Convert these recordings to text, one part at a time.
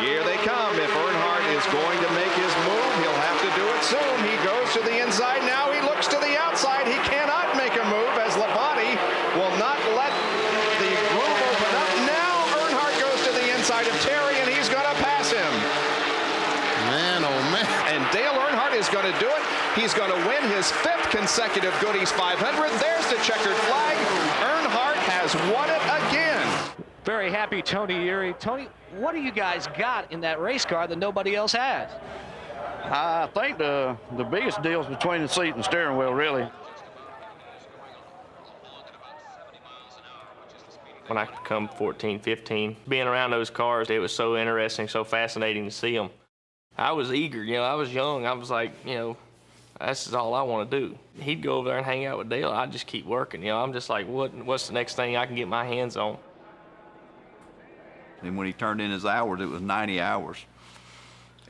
Here they come. If Earnhardt is going to make his move, he'll have to do it soon. He goes to the inside. Now he looks to the outside. He cannot make a move as Labonte will not let the groove open up. Now Earnhardt goes to the inside of Terry, and he's going to pass him. Man, oh man. And Dale Earnhardt is going to do it. He's going to win his 5th consecutive Goodies 500. There's the checkered flag. Earnhardt has won it again. Very happy, Tony Eury. Tony, what do you guys got in that race car that nobody else has? I think the biggest deal is between the seat and steering wheel, really. When I come 14, 15, being around those cars, it was so interesting, so fascinating to see them. I was eager, you know, I was young. I was like, you know, this is all I want to do. He'd go over there and hang out with Dale. I'd just keep working, you know. I'm just like, what's the next thing I can get my hands on? And when he turned in his hours, it was 90 hours.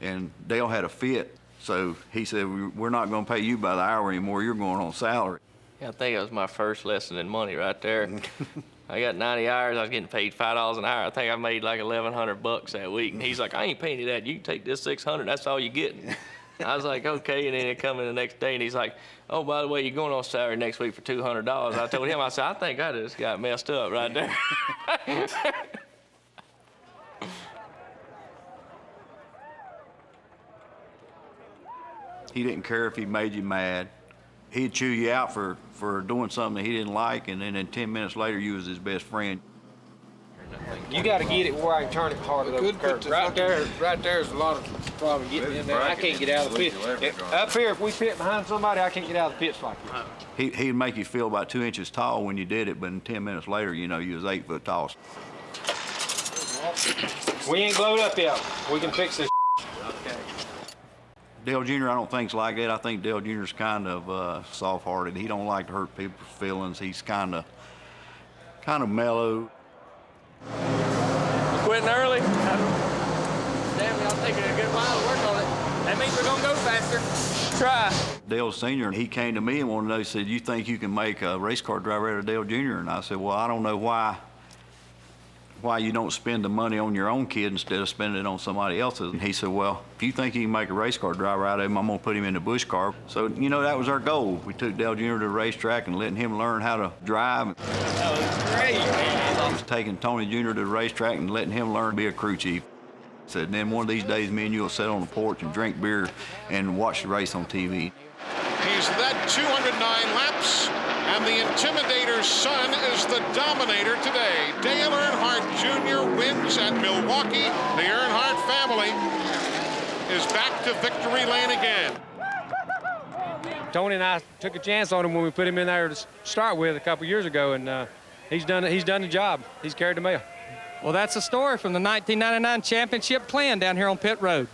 And Dale had a fit, so he said, we're not going to pay you by the hour anymore. You're going on salary. Yeah, I think it was my first lesson in money right there. I got 90 hours. I was getting paid $5 an hour. I think I made like $1,100 that week. And he's like, I ain't paying you that. You can take this $600. That's all you get. I was like, okay. And then he come in the next day, and he's like, oh, by the way, you're going on salary next week for $200. I told him, I said, I think I just got messed up right there. He didn't care if he made you mad. He'd chew you out for doing something that he didn't like, and then 10 minutes later, you was his best friend. You got to get it where I can turn it harder. Right there is a lot of problem getting in there. I can't get out of the pit. Up here, if we pit behind somebody, I can't get out of the pits like this. He'd make you feel about 2 inches tall when you did it, but 10 minutes later, you know, you was 8 foot tall. We ain't glowed up yet. We can fix this. Okay. Dale Jr., I don't think's like that. I think Dale Jr.'s kind of soft-hearted. He don't like to hurt people's feelings. He's kind of mellow. Quitting early? Damn, y'all taking a good while to work on it. That means we're going to go faster. Try. Dale Sr., he came to me and wanted to know, he said, you think you can make a race car driver out of Dale Jr.? And I said, well, I don't know why you don't spend the money on your own kid instead of spending it on somebody else's. And he said, well, if you think you can make a race car driver out of him, I'm going to put him in the Busch car. So, you know, that was our goal. We took Dale Jr. to the racetrack and letting him learn how to drive. That was great, man. I was taking Tony Jr. to the racetrack and letting him learn to be a crew chief. Said, then one of these days, me and you will sit on the porch and drink beer and watch the race on TV. He's led 209 laps, and the Intimidator's son is the dominator today. Dale Earnhardt Jr. wins at Milwaukee. The Earnhardt family is back to victory lane again. Tony and I took a chance on him when we put him in there to start with a couple years ago, and he's done the job. He's carried the mail. Well, that's the story from the 1999 championship plan down here on pit road.